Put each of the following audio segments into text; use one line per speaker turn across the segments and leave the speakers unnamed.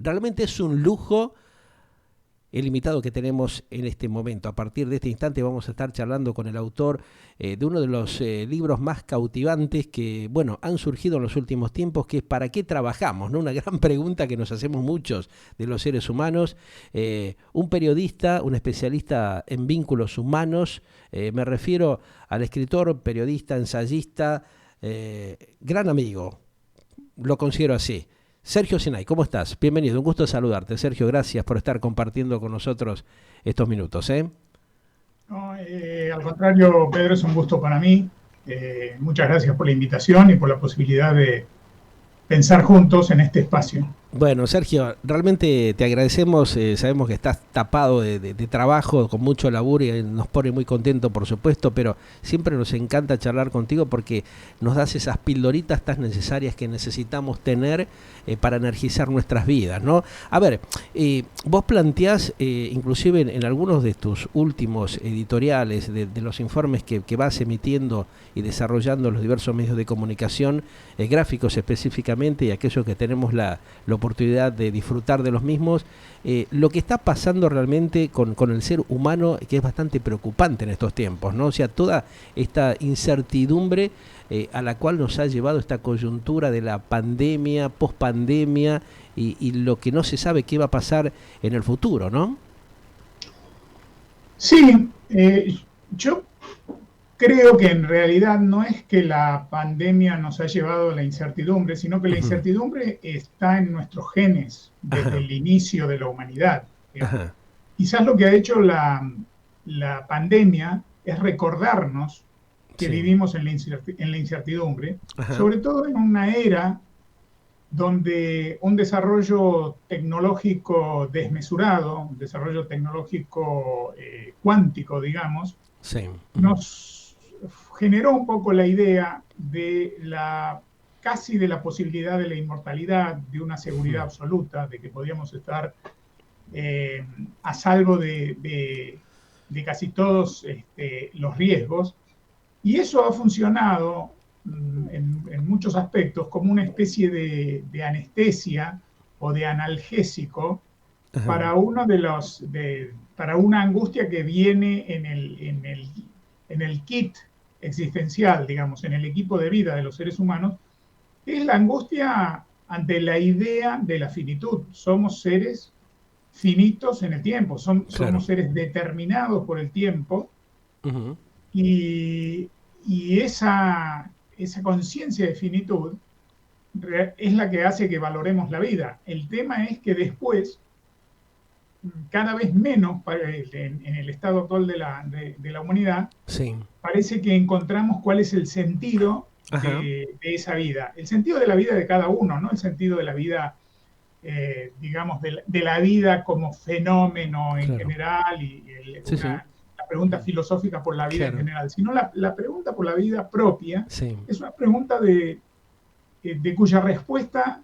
Realmente es un lujo el invitado que tenemos en este momento. A partir de este instante vamos a estar charlando con el autor de uno de los libros más cautivantes que, bueno, han surgido en los últimos tiempos, que es ¿para qué trabajamos?, ¿no? Una gran pregunta que nos hacemos muchos de los seres humanos. Un periodista, un especialista en vínculos humanos, me refiero al escritor, periodista, ensayista, gran amigo, lo considero así. Sergio Sinay, ¿cómo estás? Bienvenido, un gusto saludarte. Sergio, gracias por estar compartiendo con nosotros estos minutos.
No, al contrario, Pedro, es un gusto para mí. Muchas gracias por la invitación y por la posibilidad de pensar juntos en este espacio.
Bueno, Sergio, realmente te agradecemos, sabemos que estás tapado de trabajo, con mucho laburo y nos pone muy contento, por supuesto, pero siempre nos encanta charlar contigo porque nos das esas pildoritas tan necesarias que necesitamos tener para energizar nuestras vidas, ¿no? A ver, vos planteás, inclusive en algunos de tus últimos editoriales, de los informes que vas emitiendo y desarrollando en los diversos medios de comunicación, gráficos específicamente, y aquellos que tenemos la oportunidad de disfrutar de los mismos, lo que está pasando realmente con el ser humano, que es bastante preocupante en estos tiempos, ¿no? O sea, toda esta incertidumbre a la cual nos ha llevado esta coyuntura de la pandemia, pospandemia, y lo que no se sabe qué va a pasar en el futuro, ¿no?
Sí, yo creo que en realidad no es que la pandemia nos ha llevado a la incertidumbre, sino que la
Uh-huh.
incertidumbre está en nuestros genes desde
Ajá,
el inicio de la humanidad, digamos.
ajá,
Quizás lo que ha hecho la pandemia es recordarnos que
sí,
vivimos en la incertidumbre,
ajá,
sobre todo en una era donde un desarrollo tecnológico desmesurado, un desarrollo tecnológico cuántico, digamos,
sí, uh-huh.
nos generó un poco la idea de casi de la posibilidad de la inmortalidad, de una seguridad
Uh-huh.
absoluta, de que podíamos estar a salvo de casi todos los riesgos. Y eso ha funcionado en muchos aspectos como una especie de anestesia o de analgésico
Ajá,
para, para una angustia que viene en el kit existencial, digamos, en el equipo de vida de los seres humanos, que es la angustia ante la idea de la finitud. Somos seres finitos en el tiempo,
claro.
somos seres determinados por el tiempo
Uh-huh.
y, y esa conciencia de finitud es la que hace que valoremos la vida. El tema es que después, cada vez menos en el estado actual de la humanidad,
Sí,
parece que encontramos cuál es el sentido
ajá,
de esa vida. El sentido de la vida de cada uno, ¿no? El sentido de la vida digamos, de la vida como fenómeno en
claro.
general
Sí, sí,
la pregunta filosófica por la vida en
claro.
general, sino la pregunta por la vida propia
Sí,
es una pregunta de cuya respuesta,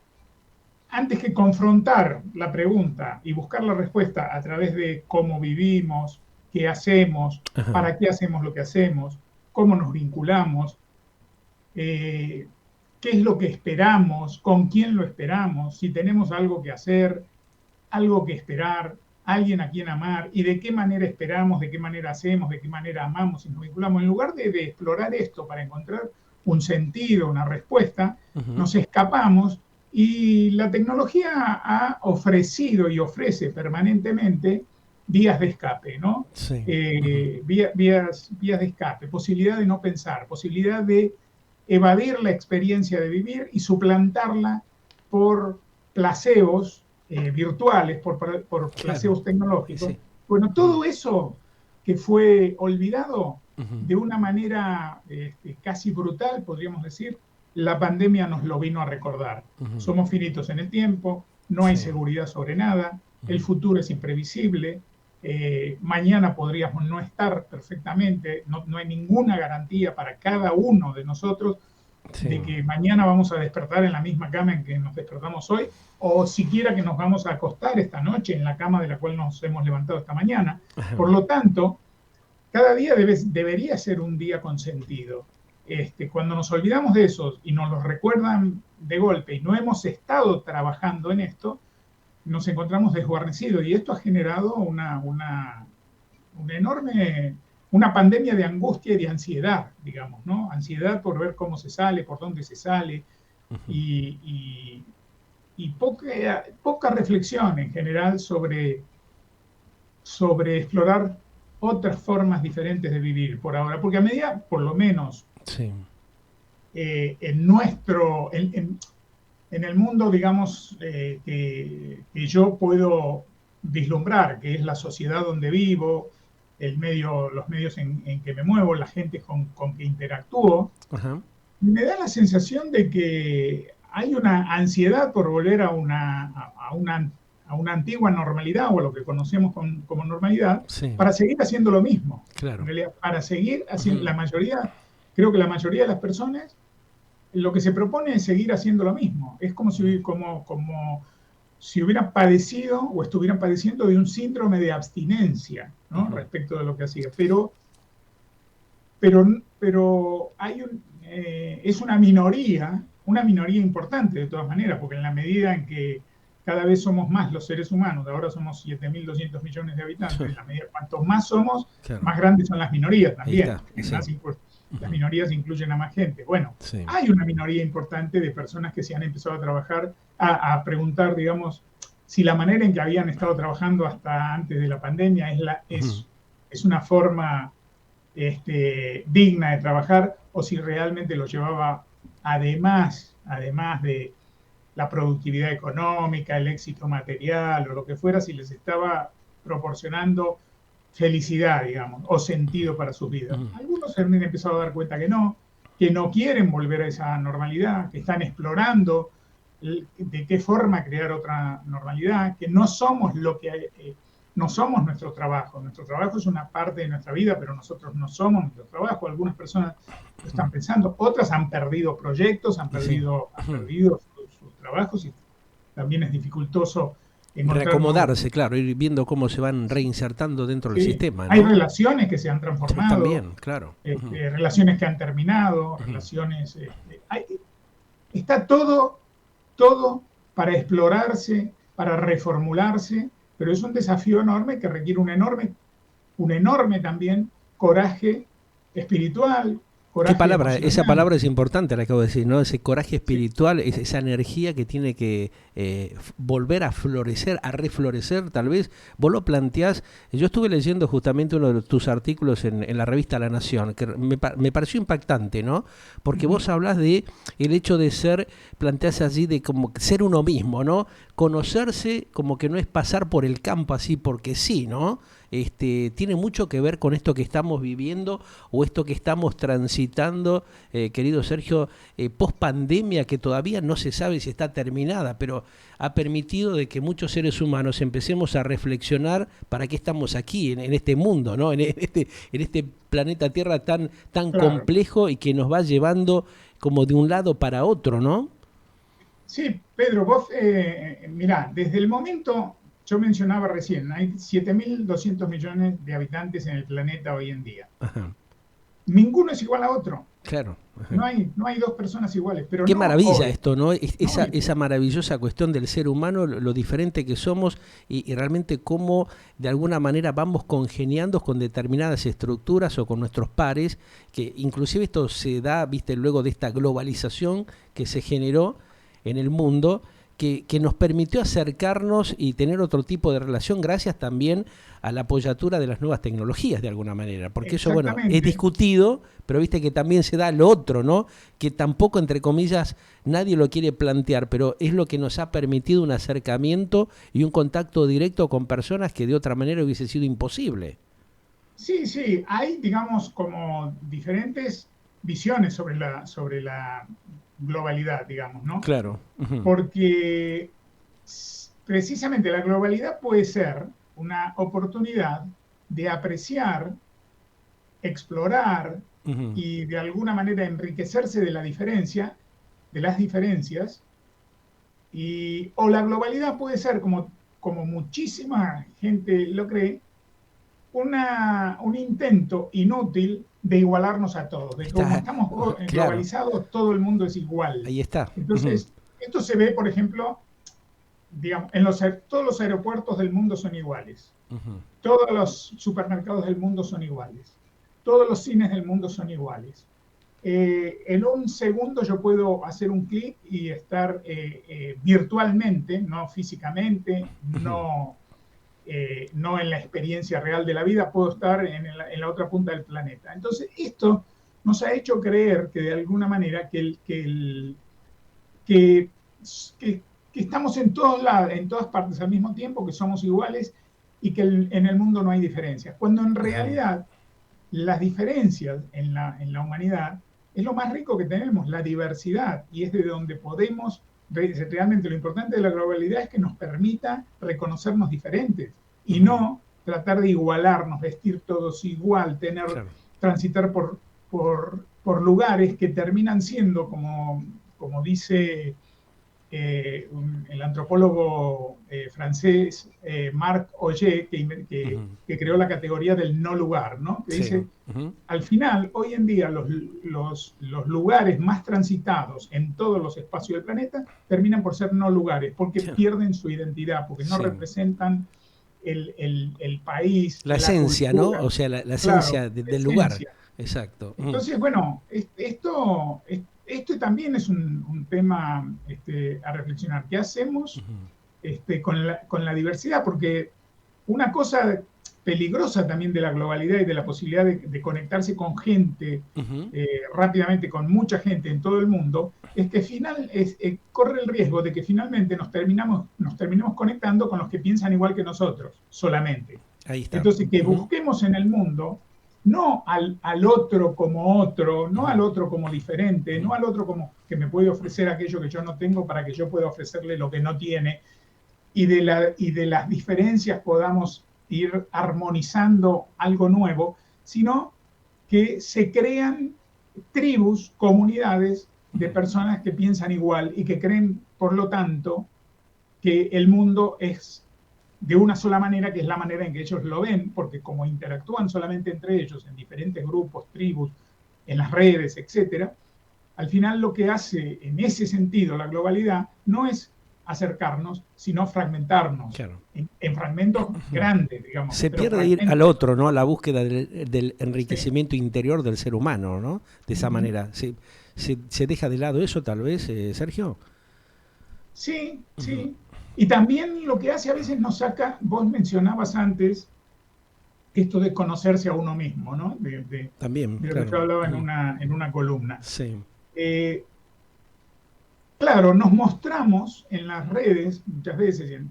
antes que confrontar la pregunta y buscar la respuesta a través de cómo vivimos, qué hacemos,
ajá.
para qué hacemos lo que hacemos, cómo nos vinculamos, eh, qué es lo que esperamos, con quién lo esperamos, si tenemos algo que hacer, algo que esperar, alguien a quien amar y de qué manera esperamos, de qué manera hacemos, de qué manera amamos y nos vinculamos. En lugar de explorar esto para encontrar un sentido, una respuesta,
Uh-huh.
nos escapamos y la tecnología ha ofrecido y ofrece permanentemente vías de escape, ¿no?
Sí, uh-huh.
Vías de escape, posibilidad de no pensar, posibilidad de evadir la experiencia de vivir y suplantarla por placebos virtuales, por
Claro.
placebos
Y
tecnológicos.
sí.
Bueno,
Uh-huh.
todo eso que fue olvidado
Uh-huh.
de una manera casi brutal, podríamos decir, la pandemia nos lo vino a recordar.
Uh-huh.
Somos finitos en el tiempo, no hay
Sí.
seguridad sobre nada, el
Uh-huh.
futuro es imprevisible, mañana podríamos no estar perfectamente, no hay ninguna garantía para cada uno de nosotros
Sí.
de que mañana vamos a despertar en la misma cama en que nos despertamos hoy, o siquiera que nos vamos a acostar esta noche en la cama de la cual nos hemos levantado esta mañana.
Ajá.
Por lo tanto, cada día debería ser un día con sentido. Cuando nos olvidamos de eso y nos lo recuerdan de golpe y no hemos estado trabajando en esto, nos encontramos desguarnecidos y esto ha generado una enorme, una pandemia de angustia y de ansiedad, digamos, ¿no? Ansiedad por ver cómo se sale, por dónde se sale y, y, y poca reflexión en general sobre explorar otras formas diferentes de vivir por ahora, porque a medida, por lo menos,
Sí.
En el mundo, digamos, que yo puedo vislumbrar, que es la sociedad donde vivo, los medios en que me muevo, la gente con que interactúo,
Ajá.
me da la sensación de que hay una ansiedad por volver a una antigua normalidad o a lo que conocemos como normalidad,
Sí,
para seguir haciendo lo mismo. En
claro.
realidad, para seguir haciendo,
Ujú.
creo que la mayoría de las personas lo que se propone es seguir haciendo lo mismo. Es como si hubieran padecido o estuvieran padeciendo de un síndrome de abstinencia, ¿no?
Ujú.
Respecto de lo que hacía. Pero es una minoría importante de todas maneras, porque en la medida en que cada vez somos más los seres humanos, ahora somos 7.200 millones de habitantes, en la medida cuanto más somos,
Claro.
más grandes son las minorías
Ahí
también,
está.
porque
Sí.
las
Ujú.
minorías incluyen a más gente. Bueno,
Sí.
hay una minoría importante de personas que se han empezado a trabajar, a preguntar, digamos, si la manera en que habían estado trabajando hasta antes de la pandemia
Ujú.
es una forma digna de trabajar o si realmente lo llevaba además de la productividad económica, el éxito material o lo que fuera, si les estaba proporcionando felicidad, digamos, o sentido para sus vidas.
Ujú.
Algunos se han empezado a dar cuenta que no quieren volver a esa normalidad, que están explorando de qué forma crear otra normalidad, que no somos no somos nuestro trabajo es una parte de nuestra vida, pero nosotros no somos nuestro trabajo, algunas personas lo están pensando, otras han perdido proyectos,
Y sí.
han
Ujú.
perdido sus trabajos y también es dificultoso encontrar nuevos.
Reacomodarse, claro, ir viendo cómo se van reinsertando dentro del
Sí,
sistema,
hay
¿no?
relaciones que se han
Sí,
transformado,
también, claro. Ujú.
relaciones que han terminado,
Ujú.
está todo para explorarse, para reformularse, pero es un desafío enorme que requiere un enorme también coraje espiritual,
¿Qué
coraje
palabra? Esa
emocional.
palabra es importante, la acabo de decir, ¿no? Ese coraje
Sí,
espiritual, esa energía que tiene que volver a florecer, a reflorecer, tal vez. Vos lo planteás. Yo estuve leyendo justamente uno de tus artículos en la revista La Nación, que me pareció impactante, ¿no? Porque
ujú,
vos hablas de el hecho de ser, planteás allí de como ser uno mismo, ¿no? Conocerse como que no es pasar por el campo así porque sí, ¿no? Tiene mucho que ver con esto que estamos viviendo o esto que estamos transitando, querido Sergio, post pandemia, que todavía no se sabe si está terminada, pero ha permitido de que muchos seres humanos empecemos a reflexionar para qué estamos aquí, en este mundo, ¿no? En este planeta Tierra tan
claro.
complejo y que nos va llevando como de un lado para otro, ¿no?
Sí, Pedro, vos, mirá, desde el momento, yo mencionaba recién, hay 7.200 millones de habitantes en el planeta hoy en día.
Ajá,
Ninguno es igual a otro.
claro. Ajá.
No hay dos personas iguales, pero
Qué
no
maravilla
hoy.
esto, ¿no?
No hoy.
Esa maravillosa cuestión del ser humano, lo diferente que somos y realmente cómo de alguna manera vamos congeniando con determinadas estructuras o con nuestros pares, que inclusive esto se da, viste, luego de esta globalización que se generó en el mundo, que nos permitió acercarnos y tener otro tipo de relación gracias también a la apoyatura de las nuevas tecnologías de alguna manera, porque eso, bueno, es
Exactamente.
discutido, pero viste que también se da lo otro, ¿no? Que tampoco, entre comillas, nadie lo quiere plantear, pero es lo que nos ha permitido un acercamiento y un contacto directo con personas que de otra manera hubiese sido imposible.
Sí, sí, hay, digamos, como diferentes visiones sobre la globalidad, digamos, ¿no?
Claro. Ujú.
Porque precisamente la globalidad puede ser una oportunidad de apreciar, explorar
Ujú.
y de alguna manera enriquecerse de la diferencia, de las diferencias, o la globalidad puede ser, como muchísima gente lo cree, un intento inútil de igualarnos a todos, de que como
Está,
estamos
claro,
globalizados, todo el mundo es igual.
ahí está. Ujú.
Entonces, esto se ve, por ejemplo, digamos, todos los aeropuertos del mundo son iguales,
Ujú.
todos los supermercados del mundo son iguales, todos los cines del mundo son iguales. En un segundo yo puedo hacer un clic y estar virtualmente, no físicamente,
Ujú.
no en la experiencia real de la vida, puedo estar en la otra punta del planeta. Entonces, esto nos ha hecho creer que de alguna manera que, que, que estamos en todas partes al mismo tiempo, que somos iguales y que en el mundo no hay diferencias. Cuando en
Ajá.
realidad las diferencias en la humanidad es lo más rico que tenemos, la diversidad, y es de donde podemos, realmente lo importante de la globalidad es que nos permita reconocernos diferentes y
Ujú.
no tratar de igualarnos, vestir todos igual,
Claro.
transitar por lugares que terminan siendo, como dice el antropólogo francés Marc Augé,
Ujú.
que creó la categoría del no lugar, ¿no? Que
Sí.
dice,
Ujú.
al final, hoy en día, los lugares más transitados en todos los espacios del planeta terminan por ser no lugares, porque
Sí.
pierden su identidad, porque no
Sí.
representan el país,
La
la
esencia, ¿no?
cultura,
O sea, la
claro,
esencia
la
del lugar.
esencia.
Exacto. Ujú.
Entonces, bueno, esto también es un tema a reflexionar. ¿Qué hacemos
Ujú.
con la diversidad? Porque una cosa peligrosa también de la globalidad y de la posibilidad de conectarse con gente
Ujú.
rápidamente, con mucha gente en todo el mundo, es que corre el riesgo de que finalmente nos terminemos conectando con los que piensan igual que nosotros, solamente.
Ahí está.
Entonces, que
Ujú.
busquemos en el mundo no al otro, no al
Ujú.
otro como diferente,
Ujú.
no al otro como que me puede ofrecer aquello que yo no tengo para que yo pueda ofrecerle lo que no tiene, y de las diferencias podamos ir armonizando algo nuevo, sino que se crean tribus, comunidades de
Ujú.
personas que piensan igual y que creen, por lo tanto, que el mundo es de una sola manera, que es la manera en que ellos lo ven, porque como interactúan solamente entre ellos en diferentes grupos, tribus, en las redes, etcétera, al final lo que hace en ese sentido la globalidad no es acercarnos, sino fragmentarnos
Claro.
en fragmentos
Ujú.
grandes, digamos,
Se
pero
pierde ir al
fragmentos.
otro, ¿no? A la búsqueda del
Sí,
enriquecimiento interior del ser humano, ¿no? De esa manera. Se deja de lado eso, tal vez, Sergio.
sí,
Ujú.
sí. Y también lo que hace a veces nos saca, vos mencionabas antes, esto de conocerse a uno mismo, ¿no?
También,
De lo que
claro.
yo hablaba
Ujú.
en una columna.
Sí.
Eh, claro, nos mostramos en las redes, muchas veces y en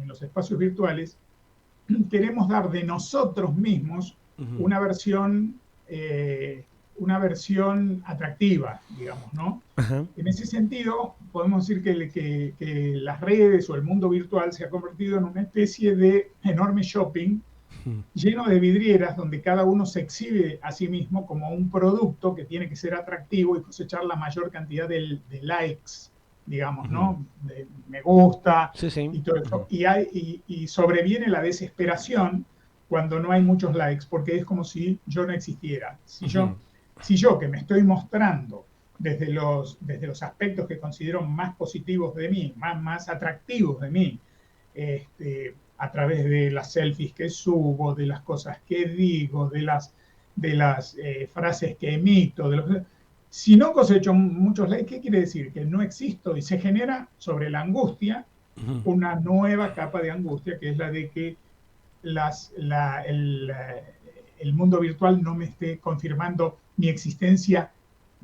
los espacios virtuales, queremos dar de nosotros mismos
Ujú.
una versión, una versión atractiva, digamos, ¿no?
Ajá.
En ese sentido, podemos decir que las redes o el mundo virtual se ha convertido en una especie de enorme shopping
Ujú.
lleno de vidrieras donde cada uno se exhibe a sí mismo como un producto que tiene que ser atractivo y cosechar la mayor cantidad de likes, digamos,
Ujú.
¿no? De me gusta
Sí, sí.
y todo
Ujú.
eso. Y sobreviene la desesperación cuando no hay muchos likes, porque es como si yo no existiera.
Ujú.
Si yo que me estoy mostrando desde los aspectos que considero más positivos de mí, más atractivos de mí, a través de las selfies que subo, de las cosas que digo, de las frases que emito. Si no cosecho muchos likes, ¿qué quiere decir? Que no existo y se genera sobre la angustia
Ujú.
una nueva capa de angustia, que es la de que las, la, el mundo virtual no me esté confirmando mi existencia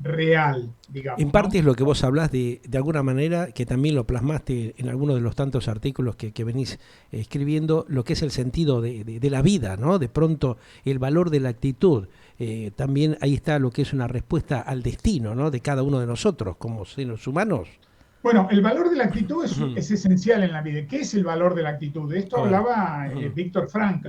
real,
En
digamos,
parte
¿no?
es lo que vos hablás de alguna manera, que también lo plasmaste en alguno de los tantos artículos que venís escribiendo, lo que es el sentido de la vida, ¿no? De pronto el valor de la actitud. También ahí está lo que es una respuesta al destino, ¿no? De cada uno de nosotros como seres humanos.
Bueno, el valor de la actitud
Ujú.
es esencial en la vida. ¿Qué es el valor de la actitud? De esto
A ver.
hablaba
Ujú.
Víctor Frankl,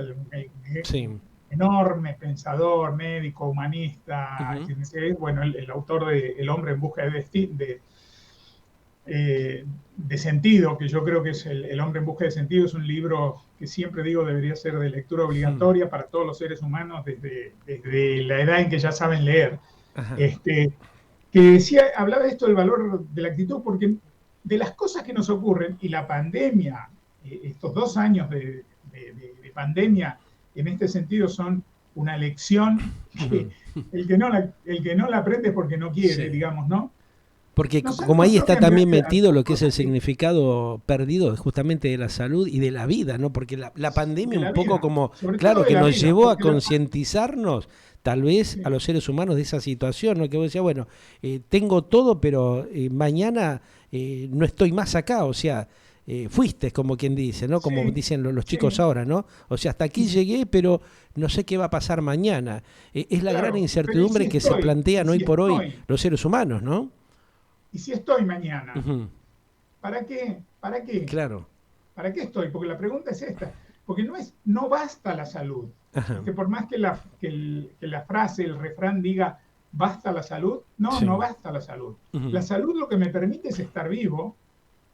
Sí.
enorme pensador, médico, humanista,
Ujú.
bueno, el autor de El hombre en busca de sentido, que yo creo que es el hombre en busca de sentido, es un libro que siempre digo debería ser de lectura
Ujú.
obligatoria para todos los seres humanos desde la edad en que ya saben leer.
Ajá.
Este, que decía, hablaba de esto del valor de la actitud, porque de las cosas que nos ocurren, y la pandemia, estos 2 años de pandemia, en este sentido son una lección que el que no la aprende es porque no quiere,
Sí.
digamos, ¿no?
Porque
Nos han
como ahí
mostrado
está
que en
también
realidad
metido
las
lo que es el
cosas que
significado perdido justamente de la salud y de la vida, ¿no? Porque la pandemia
de
un
la
poco
vida,
como,
sobre todo
claro,
de
que
la
nos
vida,
llevó a
porque
concientizarnos tal vez a
sí,
los seres humanos de esa situación, ¿no? Que vos decías, bueno, tengo todo, pero mañana no estoy más acá, o sea, fuiste, como quien dice, ¿no? Como
sí,
dicen los chicos
sí,
ahora, ¿no? O sea, hasta aquí
y
llegué, pero no sé qué va a pasar mañana. Es la gran
claro, pero ¿y si
incertidumbre que se
estoy? ¿Y
plantean hoy
si
por hoy
estoy?
los seres humanos, ¿no?
¿Y si estoy mañana?
Ujú.
¿Para qué? ¿Para qué?
Claro.
¿Para qué estoy? Porque la pregunta es esta, porque no basta la salud.
Ajá.
Por más que la frase, el refrán diga, basta la salud, no,
Sí.
no basta la salud. La
Ujú.
salud lo que me permite es estar vivo,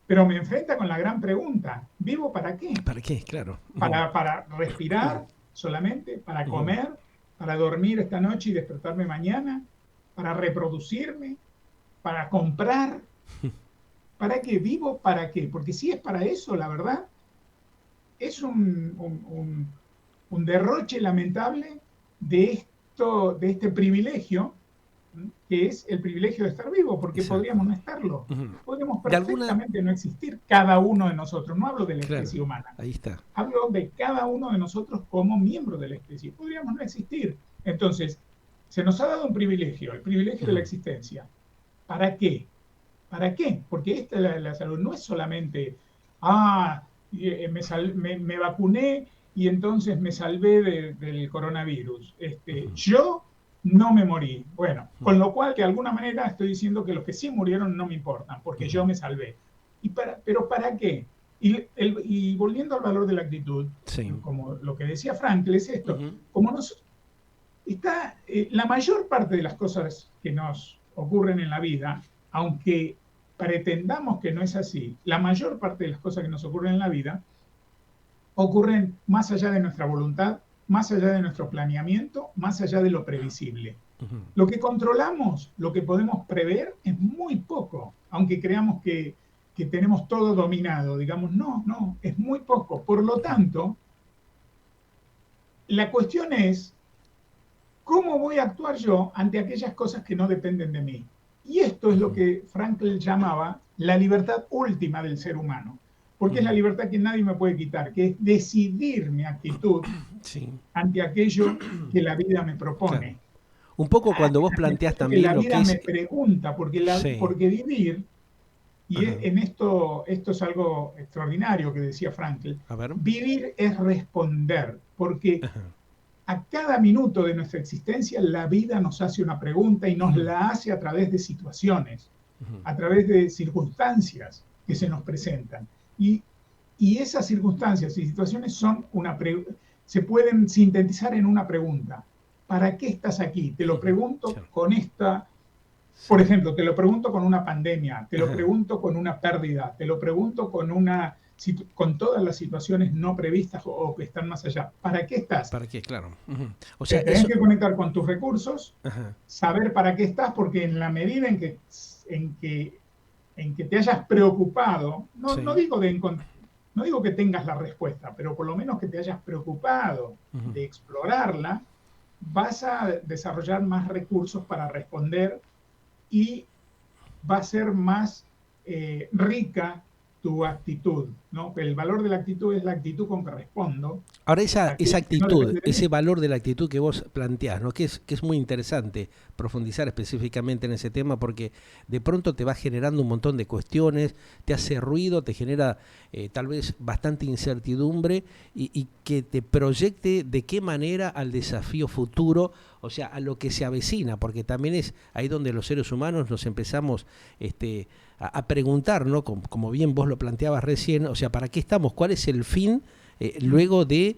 pero me enfrenta con la gran pregunta, ¿vivo para qué?
¿Para qué? Claro. Ujú.
¿Para respirar solamente? ¿Para
Ujú.
comer? ¿Para dormir esta noche y despertarme mañana? ¿Para reproducirme? ¿Para comprar? ¿Para qué vivo? ¿Para qué? Porque si es para eso, la verdad, es un derroche lamentable de este privilegio, que es el privilegio de estar vivo, porque
Exacto.
podríamos no estarlo.
Ujú.
Podríamos
De alguna,
perfectamente no existir cada uno de nosotros. No hablo de la
claro,
especie humana,
ahí está.
hablo de cada uno de nosotros como miembro de la especie. Podríamos no existir. Entonces, se nos ha dado un privilegio, el privilegio de la
Ujú.
existencia. ¿Para qué? ¿Para qué? Porque la salud no es solamente, me vacuné y entonces me salvé del coronavirus.
Ujú.
Yo no me morí. Bueno,
Ujú.
con lo cual de alguna manera estoy diciendo que los que sí murieron no me importan, porque
Ujú.
yo me salvé. Pero ¿para qué? Y volviendo al valor de la actitud,
Sí.
como lo que decía Frankl, es esto,
Ujú.
como la mayor parte de las cosas que nos ocurren en la vida, aunque pretendamos que no es así, la mayor parte de las cosas que nos ocurren en la vida ocurren más allá de nuestra voluntad, más allá de nuestro planeamiento, más allá de lo previsible.
Ujú.
Lo que controlamos, lo que podemos prever es muy poco, aunque creamos que tenemos todo dominado, digamos, no, no, es muy poco. Por lo
Ujú.
tanto, la cuestión es ¿cómo voy a actuar yo ante aquellas cosas que no dependen de mí? Y esto es lo
Ujú.
que Frankl llamaba la libertad última del ser humano, porque es la
Ujú.
libertad que nadie me puede quitar, que es decidir mi actitud
Sí,
ante aquello que la vida me
claro.
propone,
Un poco cuando vos
ante
planteás
aquello que
también
la
lo que
vida
es...
me pregunta,
Sí.
porque vivir, y
Ajá.
en esto es algo extraordinario que decía Frankl,
A ver.
vivir es responder, porque
Ajá.
a cada minuto de nuestra existencia la vida nos hace una pregunta y nos
Ujú.
la hace a través de situaciones,
Ujú.
a través de circunstancias que se nos presentan. Y, y esas circunstancias y situaciones se pueden sintetizar en una pregunta. ¿Para qué estás aquí? Te lo
Ujú.
pregunto
Claro.
con esta, por
Sí.
ejemplo, te lo pregunto con una pandemia, te lo
Ajá.
pregunto con una pérdida, te lo pregunto con todas las situaciones no previstas o que están más allá. ¿Para qué estás?
¿Para qué? Claro. Ujú. O
Te
sea,
tenés
eso...
que conectar con tus recursos,
Ajá.
saber para qué estás, porque en la medida en que, en que te hayas preocupado,
Sí.
no digo que tengas la respuesta, pero por lo menos que te hayas preocupado
Ujú.
de explorarla, vas a desarrollar más recursos para responder y va a ser más rica tu actitud, ¿no? El valor de la actitud es la actitud con que respondo
Ahora
a
esa
aquello que no
actitud,
depende de
ese
mí.
valor de la actitud que vos planteás, ¿no? Que es muy interesante profundizar específicamente en ese tema porque de pronto te va generando un montón de cuestiones, te hace ruido, te genera tal vez bastante incertidumbre y que te proyecte de qué manera al desafío futuro, o sea, a lo que se avecina, porque también es ahí donde los seres humanos nos empezamos a preguntar, ¿no? Como bien vos lo planteabas recién, o sea, ¿para qué estamos? ¿Cuál es el fin? Luego de,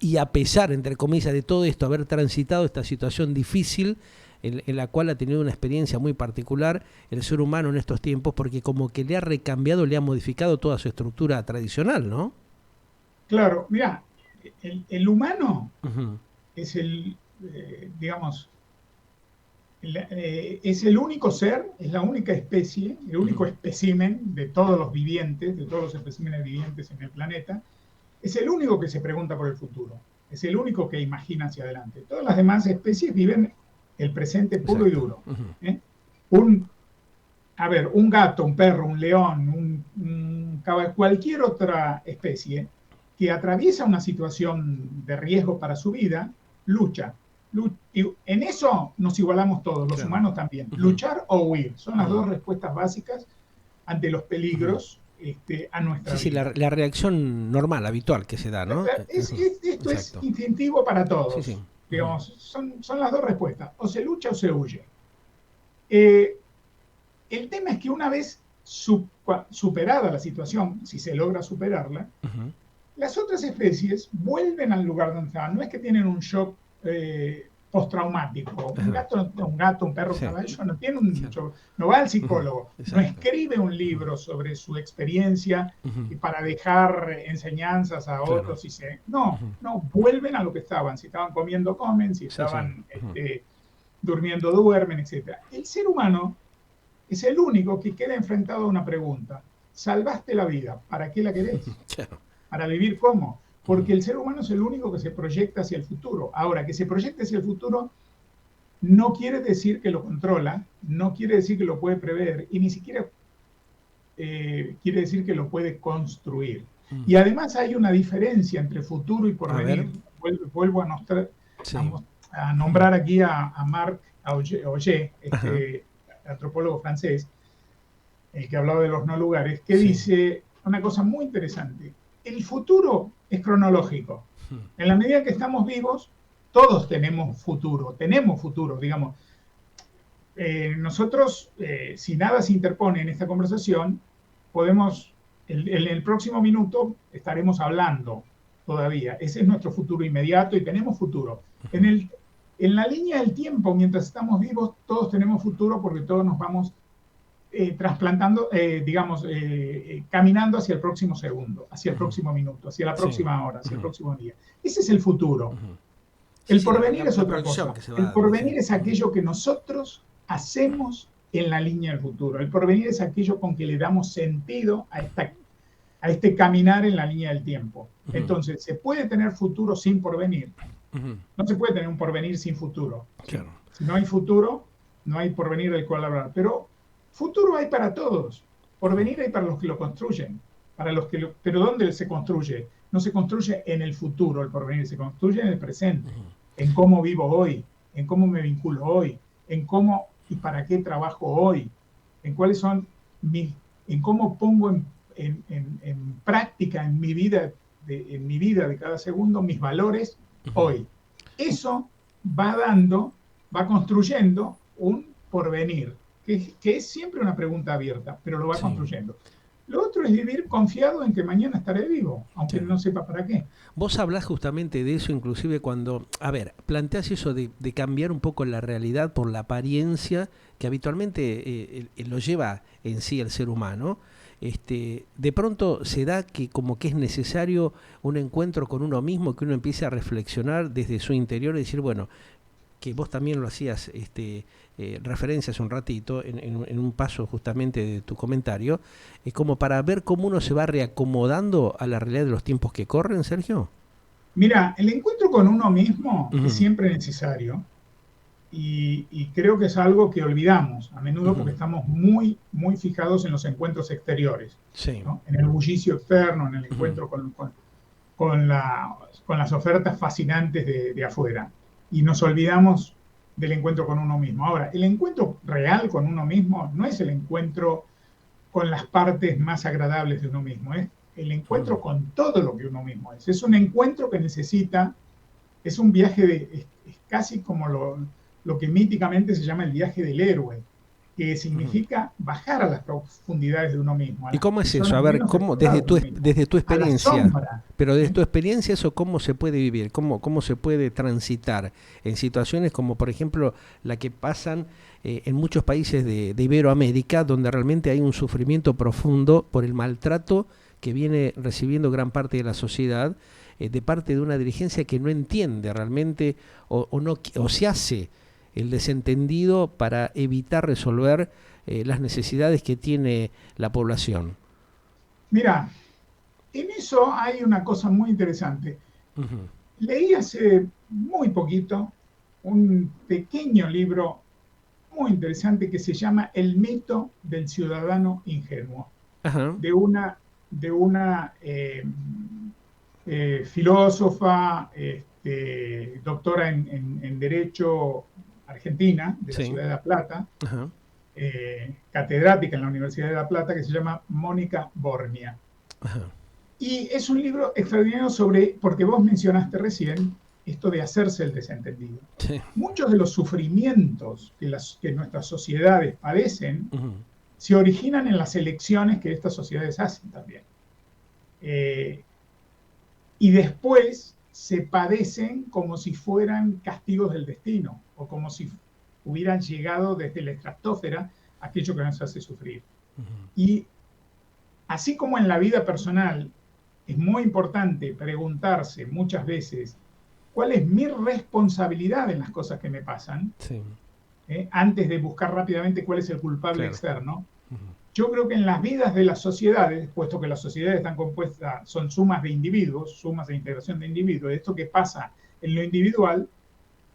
y a pesar, entre comillas, de todo esto, haber transitado esta situación difícil en la cual ha tenido una experiencia muy particular el ser humano en estos tiempos, porque como que le ha recambiado, le ha modificado toda su estructura tradicional, ¿no?
Claro, mira, el humano
Ujú.
es digamos, es el único ser, es la única especie, el único espécimen de todos los vivientes, de todos los especímenes vivientes en el planeta, es el único que se pregunta por el futuro, es el único que imagina hacia adelante. Todas las demás especies viven el presente puro y duro. ¿Eh? Un gato, un perro, un león, un caballo, cualquier otra especie que atraviesa una situación de riesgo para su vida, lucha. Y en eso nos igualamos todos, los humanos también. Luchar o huir son las dos respuestas básicas ante los peligros a nuestra vida.
Sí, la reacción normal, habitual que se da, ¿no?
Esto es instintivo para todos.
Sí.
Digamos, son las dos respuestas, o se lucha o se huye. El tema es que una vez superada la situación, si se logra superarla, las otras especies vuelven al lugar donde estaban. No es que tienen un shock postraumático. Un gato, un perro, un caballo no tiene un shock, no va al psicólogo, no escribe un libro sobre su experiencia y para dejar enseñanzas a otros. No, vuelven a lo que estaban. Si estaban comiendo, comen, si estaban durmiendo, duermen, etc. El ser humano es el único que queda enfrentado a una pregunta. ¿Salvaste la vida? ¿Para qué la querés? ¿Para vivir cómo? Porque el ser humano es el único que se proyecta hacia el futuro. Ahora, que se proyecte hacia el futuro no quiere decir que lo controla, no quiere decir que lo puede prever y ni siquiera quiere decir que lo puede construir. Y además hay una diferencia entre futuro y porvenir. Vuelvo a nombrar aquí a Marc Augé, antropólogo francés, el que hablaba de los no lugares, que dice una cosa muy interesante. El futuro es cronológico. En la medida que estamos vivos, todos tenemos futuro, digamos. Nosotros, si nada se interpone en esta conversación, podemos, en el próximo minuto estaremos hablando todavía. Ese es nuestro futuro inmediato y tenemos futuro. En la línea del tiempo, mientras estamos vivos, todos tenemos futuro porque todos nos vamos trasplantando, caminando hacia el próximo segundo, hacia el próximo minuto, hacia la próxima hora, hacia el próximo día. Ese es el futuro. El porvenir es otra cosa. El porvenir es aquello que nosotros hacemos en la línea del futuro. El porvenir es aquello con que le damos sentido a este caminar en la línea del tiempo. Entonces, ¿se puede tener futuro sin porvenir? No se puede tener un porvenir sin futuro.
Claro.
Si no hay futuro, no hay porvenir del cual hablar. Pero futuro hay para todos. Porvenir hay para los que lo construyen. Pero ¿dónde se construye? No se construye en el futuro el porvenir, se construye en el presente. En cómo vivo hoy, en cómo me vinculo hoy, en cómo y para qué trabajo hoy, en cuáles son en cómo pongo en práctica en mi vida de cada segundo mis valores hoy. Eso va construyendo un porvenir, que es siempre una pregunta abierta, pero lo va construyendo. Lo otro es vivir confiado en que mañana estaré vivo, aunque no sepa para qué.
Vos hablás justamente de eso, inclusive cuando, planteás eso de cambiar un poco la realidad por la apariencia que habitualmente lo lleva en sí el ser humano. De pronto se da que como que es necesario un encuentro con uno mismo, que uno empiece a reflexionar desde su interior y decir, bueno, que vos también lo hacías referencia hace un ratito en un paso justamente de tu comentario, es como para ver cómo uno se va reacomodando a la realidad de los tiempos que corren, Sergio.
Mira, el encuentro con uno mismo es siempre necesario y creo que es algo que olvidamos a menudo porque estamos muy, muy fijados en los encuentros exteriores, ¿no? En el bullicio externo, en el encuentro con las ofertas fascinantes de afuera. Y nos olvidamos del encuentro con uno mismo. Ahora, el encuentro real con uno mismo no es el encuentro con las partes más agradables de uno mismo, es el encuentro con todo lo que uno mismo es. Es un encuentro que necesita, es un viaje es casi como lo que míticamente se llama el viaje del héroe, que significa bajar a las profundidades de uno mismo.
¿Y cómo es eso? A ver, ¿cómo desde tu experiencia? Pero desde tu experiencia, eso ¿cómo se puede vivir? ¿Cómo se puede transitar en situaciones como, por ejemplo, la que pasan en muchos países de Iberoamérica, donde realmente hay un sufrimiento profundo por el maltrato que viene recibiendo gran parte de la sociedad de parte de una dirigencia que no entiende realmente o se hace el desentendido para evitar resolver las necesidades que tiene la población?
Mira, en eso hay una cosa muy interesante.
Ujú.
Leí hace muy poquito un pequeño libro muy interesante que se llama El mito del ciudadano ingenuo,
Ajá.
de una filósofa, doctora en Derecho argentina, de la
Sí.
ciudad de La Plata,
Ajá.
catedrática en la Universidad de La Plata, que se llama Mónica Borgnia.
Ajá.
Y es un libro extraordinario sobre, porque vos mencionaste recién, esto de hacerse el desentendido.
Sí.
Muchos de los sufrimientos que nuestras sociedades padecen
Ujú.
se originan en las elecciones que estas sociedades hacen también. Eh, y después se padecen como si fueran castigos del destino o como si hubieran llegado desde la estratosfera aquello que nos hace sufrir.
Ujú.
Y así como en la vida personal es muy importante preguntarse muchas veces cuál es mi responsabilidad en las cosas que me pasan,
Sí.
antes de buscar rápidamente cuál es el culpable
Claro.
externo.
Ujú.
Yo creo que en las vidas de las sociedades, puesto que las sociedades están compuestas, son sumas de individuos, sumas de integración de individuos, esto que pasa en lo individual,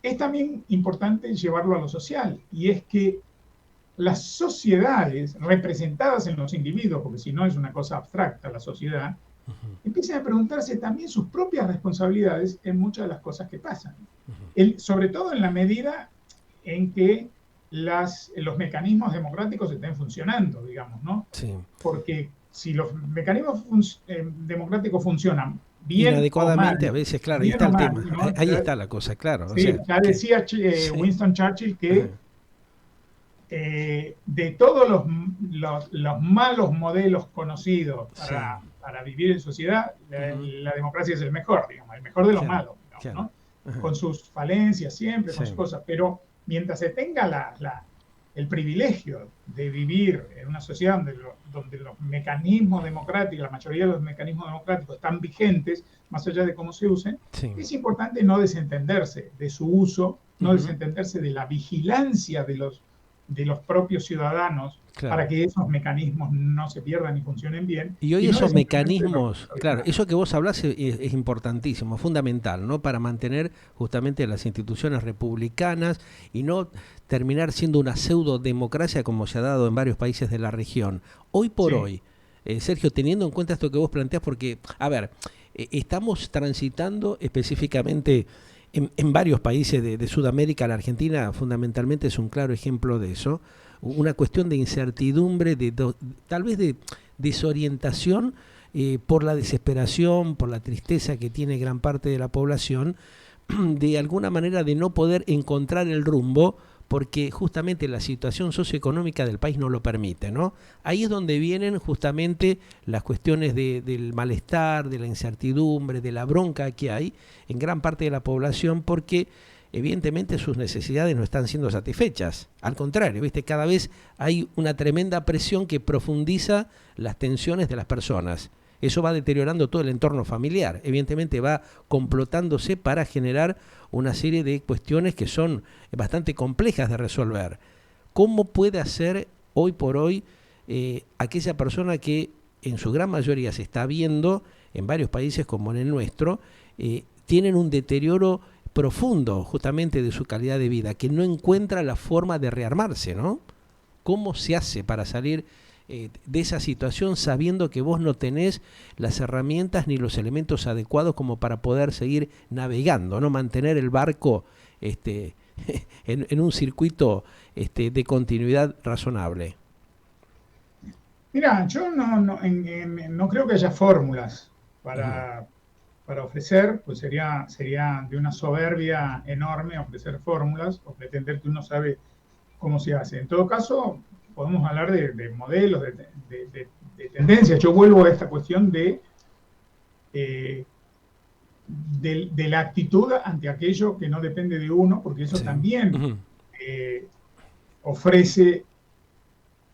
es también importante llevarlo a lo social. Y es que las sociedades representadas en los individuos, porque si no es una cosa abstracta la sociedad,
Ujú.
empiecen a preguntarse también sus propias responsabilidades en muchas de las cosas que pasan. Sobre todo en la medida en que los mecanismos democráticos estén funcionando, digamos, ¿no?
Sí.
Porque si los mecanismos democráticos funcionan bien o
Inadecuadamente, a
mal,
veces, claro, ahí
bien
está
o
el
mal,
tema.
¿no?
Ahí está la cosa, claro. O
Sí,
sea,
ya
que
decía
sí.
Winston Churchill
Ajá.
que de todos los malos modelos conocidos
Sí.
para vivir en sociedad,
Ujú.
la democracia es el mejor, digamos, el mejor de los
Claro,
malos, digamos,
claro.
¿no?
Ajá.
Con sus falencias siempre,
Sí.
con sus cosas, pero mientras se tenga el privilegio de vivir en una sociedad donde los mecanismos democráticos, la mayoría de los mecanismos democráticos están vigentes, más allá de cómo se usen,
Sí.
es importante no desentenderse de su uso, no
Ujú.
desentenderse de la vigilancia de los propios ciudadanos para
Claro.
que esos mecanismos no se pierdan y funcionen bien,
Y hoy
y no
esos
desentenderse de la
mecanismos, claro,
responsabilidad.
eso que vos hablás es importantísimo, fundamental, ¿no? Para mantener justamente las instituciones republicanas y no terminar siendo una pseudo democracia como se ha dado en varios países de la región. Hoy por
Sí,
hoy, Sergio, teniendo en cuenta esto que vos planteás, porque, a ver, estamos transitando específicamente en varios países de Sudamérica, la Argentina fundamentalmente es un claro ejemplo de eso, una cuestión de incertidumbre, tal vez de desorientación por la desesperación, por la tristeza que tiene gran parte de la población, de alguna manera de no poder encontrar el rumbo porque justamente la situación socioeconómica del país no lo permite, ¿no? Ahí es donde vienen justamente las cuestiones del malestar, de la incertidumbre, de la bronca que hay en gran parte de la población porque evidentemente sus necesidades no están siendo satisfechas. Al contrario, ¿viste? Cada vez hay una tremenda presión que profundiza las tensiones de las personas. Eso va deteriorando todo el entorno familiar. Evidentemente va complotándose para generar una serie de cuestiones que son bastante complejas de resolver. ¿Cómo puede hacer hoy por hoy aquella persona que en su gran mayoría se está viendo en varios países como en el nuestro, tienen un deterioro profundo justamente de su calidad de vida, que no encuentra la forma de rearmarse, ¿no? ¿Cómo se hace para salir de esa situación sabiendo que vos no tenés las herramientas ni los elementos adecuados como para poder seguir navegando, no mantener el barco en un circuito de continuidad razonable?
mira, yo no creo que haya fórmulas
Ujú.
para ofrecer, pues sería de una soberbia enorme ofrecer fórmulas o pretender que uno sabe cómo se hace. En todo caso, podemos hablar de modelos, de tendencias. Yo vuelvo a esta cuestión eh, de la actitud ante aquello que no depende de uno, porque eso
Sí.
también
Ujú.
eh, ofrece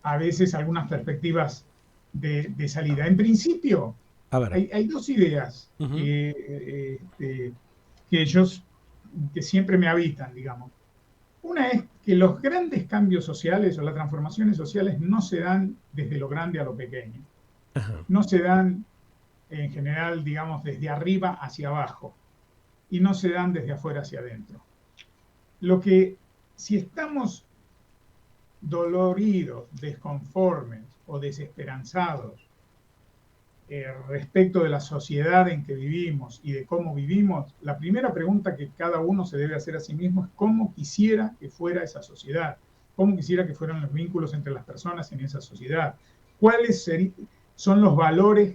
a veces algunas perspectivas de salida. En principio,
A ver.
hay dos ideas
Ujú.
que ellos que siempre me habitan, digamos. Una es que los grandes cambios sociales o las transformaciones sociales no se dan desde lo grande a lo pequeño.
Ajá.
No se dan en general, digamos, desde arriba hacia abajo y no se dan desde afuera hacia adentro. Lo que, si estamos doloridos, desconformes o desesperanzados respecto de la sociedad en que vivimos y de cómo vivimos, la primera pregunta que cada uno se debe hacer a sí mismo es cómo quisiera que fuera esa sociedad, cómo quisiera que fueran los vínculos entre las personas en esa sociedad, cuáles son los valores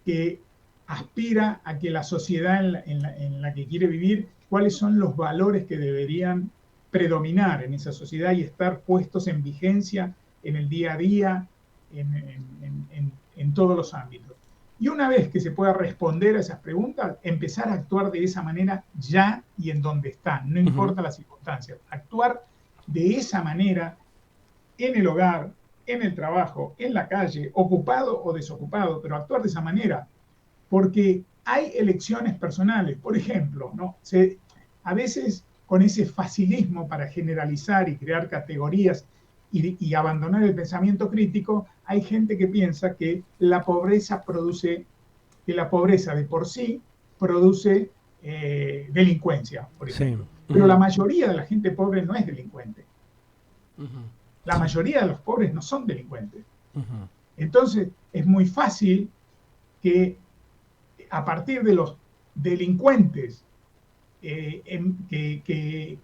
que aspira a que la sociedad en la que quiere vivir, cuáles son los valores que deberían predominar en esa sociedad y estar puestos en vigencia en el día a día, en todos los ámbitos. Y una vez que se pueda responder a esas preguntas, empezar a actuar de esa manera ya y en donde están, no importa las circunstancias. Actuar de esa manera en el hogar, en el trabajo, en la calle, ocupado o desocupado, pero actuar de esa manera, porque hay elecciones personales. Por ejemplo, ¿no? A veces con ese facilismo para generalizar y crear categorías y abandonar el pensamiento crítico, hay gente que piensa que la pobreza de por sí produce delincuencia, por ejemplo. Sí. Pero la mayoría de la gente pobre no es delincuente. La mayoría de los pobres no son delincuentes. Entonces, es muy fácil que a partir de los delincuentes que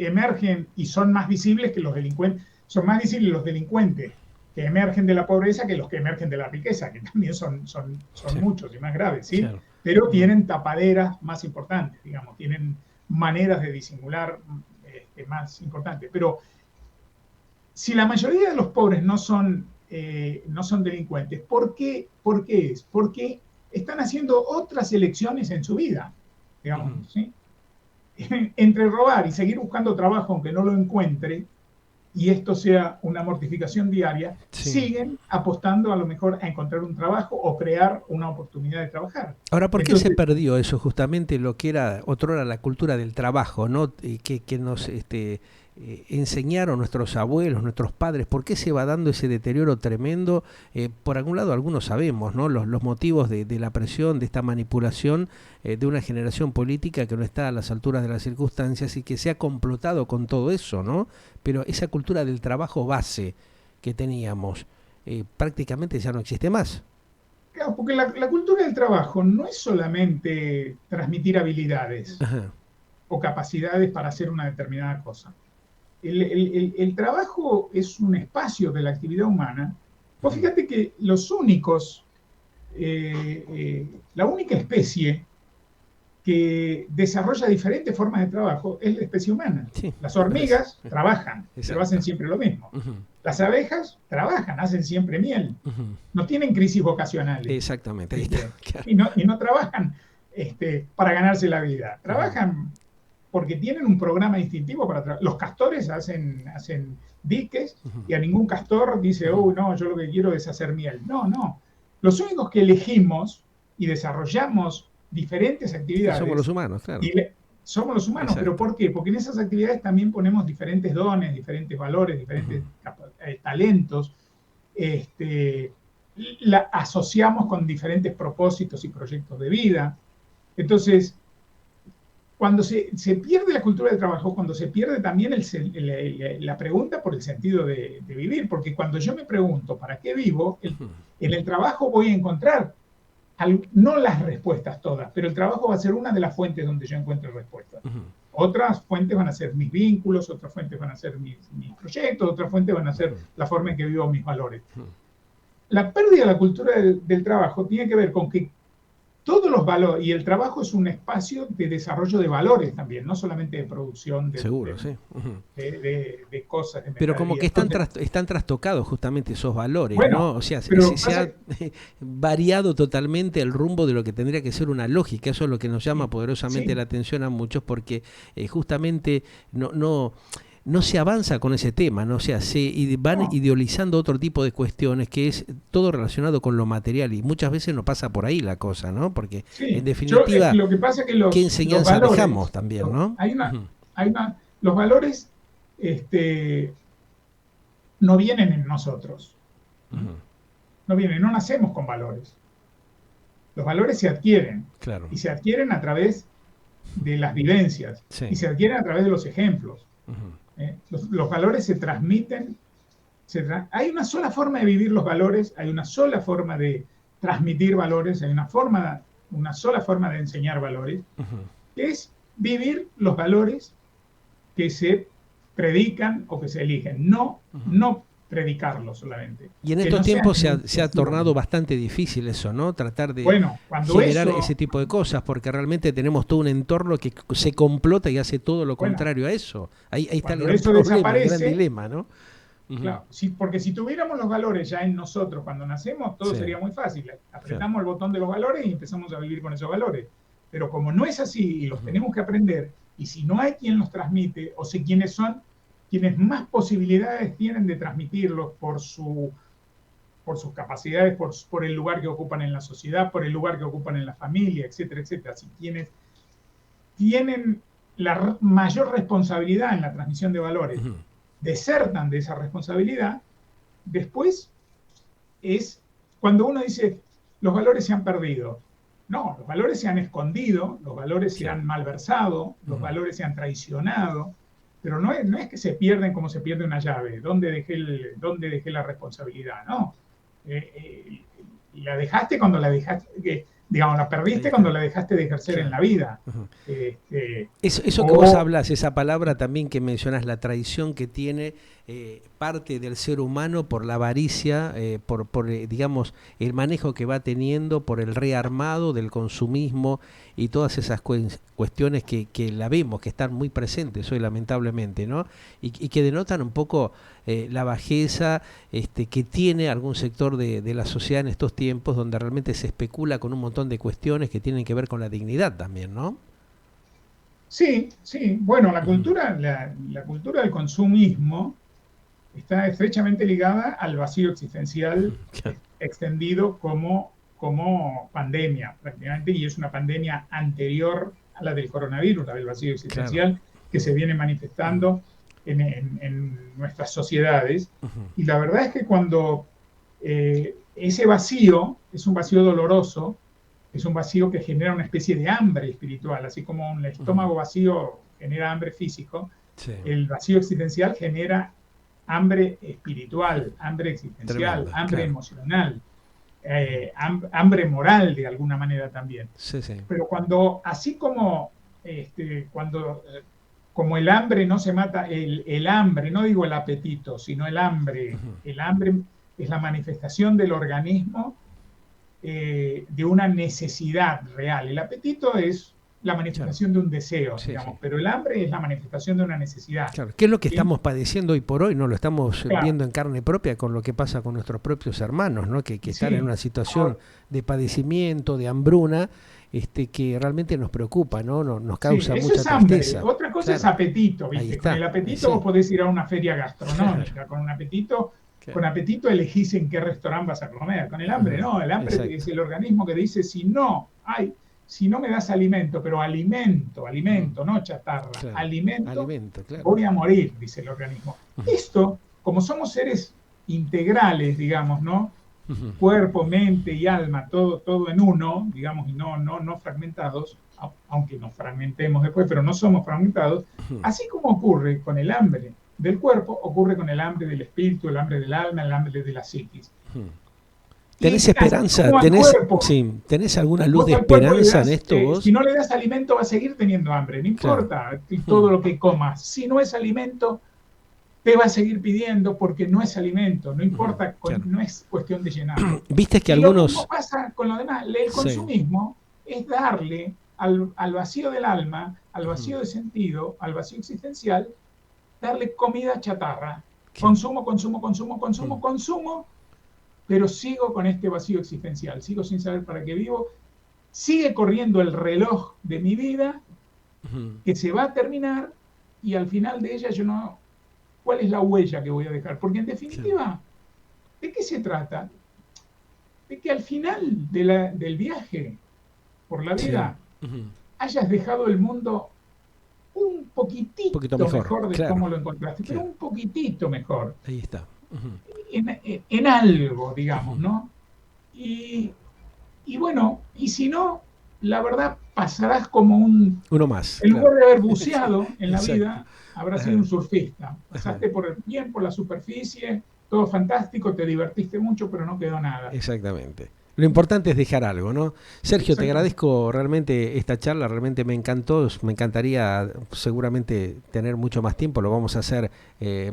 emergen y son más visibles que los delincuentes, son más visibles los delincuentes que emergen de la pobreza que los que emergen de la riqueza, que también son sí. Muchos y más graves, ¿sí? Claro. Pero tienen tapaderas más importantes, digamos, tienen maneras de disimular más importantes. Pero si la mayoría de los pobres no son delincuentes, ¿por qué es? Porque están haciendo otras elecciones en su vida, digamos, ¿sí? Entre robar y seguir buscando trabajo aunque no lo encuentre, y esto sea una mortificación diaria, sí. Siguen apostando a lo mejor a encontrar un trabajo o crear una oportunidad de trabajar.
Ahora, ¿por qué se perdió eso, justamente lo que era otrora la cultura del trabajo, ¿no? Que nos enseñaron nuestros abuelos, nuestros padres? ¿Por qué se va dando ese deterioro tremendo? Por algún lado, algunos sabemos, ¿no? Los motivos de la presión, de esta manipulación de una generación política que no está a las alturas de las circunstancias y que se ha complotado con todo eso, ¿no? Pero esa cultura del trabajo base que teníamos prácticamente ya no existe más.
Claro, porque la cultura del trabajo no es solamente transmitir habilidades o capacidades para hacer una determinada cosa. El trabajo es un espacio de la actividad humana. Pues fíjate que los únicos, la única especie que desarrolla diferentes formas de trabajo es la especie humana. Sí, las hormigas trabajan, pero hacen siempre lo mismo. Las abejas trabajan, hacen siempre miel. No tienen crisis vocacionales.
Exactamente.
Claro. Y no trabajan para ganarse la vida. Trabajan porque tienen un programa instintivo para trabajar. Los castores hacen diques y a ningún castor dice, oh, no, yo lo que quiero es hacer miel. No. Los únicos que elegimos y desarrollamos diferentes actividades.
Somos los humanos, claro.
Somos los humanos, exacto. ¿Pero por qué? Porque en esas actividades también ponemos diferentes dones, diferentes valores, diferentes talentos. La asociamos con diferentes propósitos y proyectos de vida. Entonces, cuando se pierde la cultura del trabajo, cuando se pierde también la pregunta por el sentido de vivir, porque cuando yo me pregunto ¿para qué vivo? En el trabajo voy a encontrar no las respuestas todas, pero el trabajo va a ser una de las fuentes donde yo encuentro respuestas. Otras fuentes van a ser mis vínculos, otras fuentes van a ser mis proyectos, otras fuentes van a ser la forma en que vivo mis valores. La pérdida de la cultura del trabajo tiene que ver con que todos los valores, y el trabajo es un espacio de desarrollo de valores también, no solamente de producción de cosas. De
pero como que están trastocados justamente esos valores, bueno, ¿no? O sea, se ha variado totalmente el rumbo de lo que tendría que ser una lógica. Eso es lo que nos llama poderosamente la atención a muchos, porque justamente no se avanza con ese tema, ¿no? O sea, se van idealizando otro tipo de cuestiones que es todo relacionado con lo material y muchas veces no pasa por ahí la cosa, ¿no? Porque en definitiva,
lo que pasa es que
¿qué enseñanza dejamos también, no?
Los valores este, no vienen en nosotros. No vienen, no nacemos con valores. Los valores se adquieren.
Claro.
Y se adquieren a través de las vivencias.
Sí.
Y se adquieren a través de los ejemplos. Los valores se transmiten. Hay una sola forma de vivir los valores, hay una sola forma de transmitir valores, hay una sola forma de enseñar valores, que es vivir los valores que se predican o que se eligen, no predicarlos solamente.
Y en estos tiempos se ha tornado bastante difícil eso, ¿no? Tratar de generar ese tipo de cosas, porque realmente tenemos todo un entorno que se complota y hace todo lo contrario a eso. Ahí está el gran problema, el gran dilema, ¿no?
Claro, porque si tuviéramos los valores ya en nosotros cuando nacemos, todo sería muy fácil. Apretamos el botón de los valores y empezamos a vivir con esos valores. Pero como no es así y los tenemos que aprender, y si no hay quien los transmite, o si quienes más posibilidades tienen de transmitirlos por sus capacidades, por el lugar que ocupan en la sociedad, por el lugar que ocupan en la familia, etcétera, etcétera. Si quienes tienen la mayor responsabilidad en la transmisión de valores desertan de esa responsabilidad, después es cuando uno dice los valores se han perdido. No, los valores se han escondido, los valores se han malversado, los valores se han traicionado, pero no es que se pierden como se pierde una llave. ¿Dónde dejé la responsabilidad? No. La dejaste cuando la dejaste, digamos, la perdiste cuando la dejaste de ejercer en la vida.
Eso que vos hablas, esa palabra también que mencionas, la traición que tiene parte del ser humano por la avaricia, digamos, el manejo que va teniendo, por el rearmado del consumismo y todas esas cuestiones que la vemos, que están muy presentes hoy lamentablemente, ¿no? Y que denotan un poco la bajeza que tiene algún sector de la sociedad en estos tiempos, donde realmente se especula con un montón de cuestiones que tienen que ver con la dignidad también, ¿no?
Sí. Bueno, la cultura del consumismo está estrechamente ligada al vacío existencial extendido como pandemia prácticamente, y es una pandemia anterior a la del coronavirus, la del vacío existencial, que se viene manifestando en nuestras sociedades. Y la verdad es que cuando ese vacío es un vacío doloroso, es un vacío que genera una especie de hambre espiritual, así como un estómago vacío genera hambre físico, el vacío existencial genera hambre espiritual, hambre existencial, hambre emocional, hambre moral de alguna manera también. Pero así como como el hambre no se mata, el hambre, no digo el apetito, sino el hambre es la manifestación del organismo de una necesidad real. El apetito es la manifestación de un deseo, digamos, pero el hambre es la manifestación de una necesidad.
Claro. ¿Qué es lo que estamos padeciendo hoy por hoy? ¿No? Lo estamos viendo en carne propia con lo que pasa con nuestros propios hermanos, ¿no? Que están en una situación de padecimiento, de hambruna, que realmente nos preocupa, ¿no? Nos causa mucha tristeza.
Otra cosa es apetito, ¿viste? Con el apetito vos podés ir a una feria gastronómica, con un apetito. Con apetito elegís en qué restaurante vas a comer. Con el hambre no, el hambre es el organismo que dice si no me das alimento, pero alimento, no chatarra, alimento, voy a morir, dice el organismo. Esto, como somos seres integrales, digamos, ¿no? Cuerpo, mente y alma, todo en uno, digamos, y no fragmentados, aunque nos fragmentemos después, pero no somos fragmentados, así como ocurre con el hambre del cuerpo, ocurre con el hambre del espíritu, el hambre del alma, el hambre de la psiquis.
¿Tenés esperanza? ¿Tenés alguna luz de esperanza en esto vos?
Si no le das alimento va a seguir teniendo hambre, no importa todo lo que comas. Si no es alimento, te va a seguir pidiendo porque no es alimento, no importa, no es cuestión de llenar.
Viste que algunos...
Lo mismo pasa con lo demás. El consumismo es darle al vacío del alma, al vacío de sentido, al vacío existencial, darle comida chatarra. Consumo, pero sigo con este vacío existencial, sigo sin saber para qué vivo, sigue corriendo el reloj de mi vida, que se va a terminar, y al final de ella ¿cuál es la huella que voy a dejar? Porque en definitiva, ¿de qué se trata? De que al final del viaje por la vida hayas dejado el mundo un
Un poquito
poquitito
mejor,
mejor de
claro.
cómo lo encontraste, pero
Claro.
un poquitito mejor,
Ahí está. Ujú.
en algo, digamos,
Ujú.
¿no? Y, y bueno, y si no, la verdad pasarás como
Uno más,
en
claro.
lugar de haber
Sí,
buceado en la
exacto.
vida, habrás sido un
Ajá,
surfista.
ajá.
Pasaste bien por la superficie, todo fantástico, te divertiste mucho, pero no quedó nada.
Exactamente. Lo importante es dejar algo, ¿no? Sergio, te
Exactamente.
agradezco realmente esta charla, realmente me encantó, me encantaría seguramente tener mucho más tiempo, lo vamos a hacer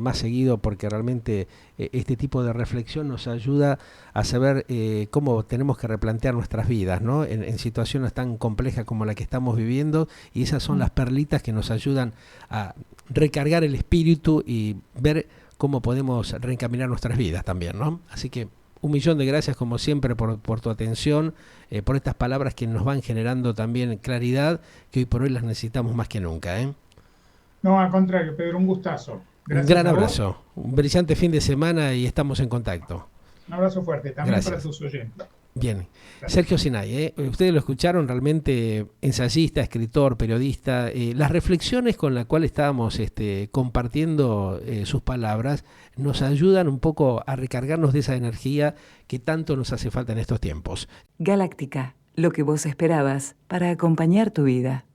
más seguido porque realmente este tipo de reflexión nos ayuda a saber cómo tenemos que replantear nuestras vidas, ¿no? En situaciones tan complejas como la que estamos viviendo, y esas son las perlitas que nos ayudan a recargar el espíritu y ver cómo podemos reencaminar nuestras vidas también, ¿no? Así que 1.000.000 de gracias como siempre por tu atención, por estas palabras que nos van generando también claridad, que hoy por hoy las necesitamos más que nunca.
No, al contrario, Pedro, un gustazo.
Un
Gracias
gran
a vos.
abrazo, un brillante fin de semana y estamos en contacto.
Un abrazo fuerte también para
Gracias.
tus oyentes.
Bien.
Gracias.
Sergio Sinay, ustedes lo escucharon, realmente ensayista, escritor, periodista. Las reflexiones con las cuales estábamos compartiendo sus palabras nos ayudan un poco a recargarnos de esa energía que tanto nos hace falta en estos tiempos.
Galáctica, lo que vos esperabas para acompañar tu vida.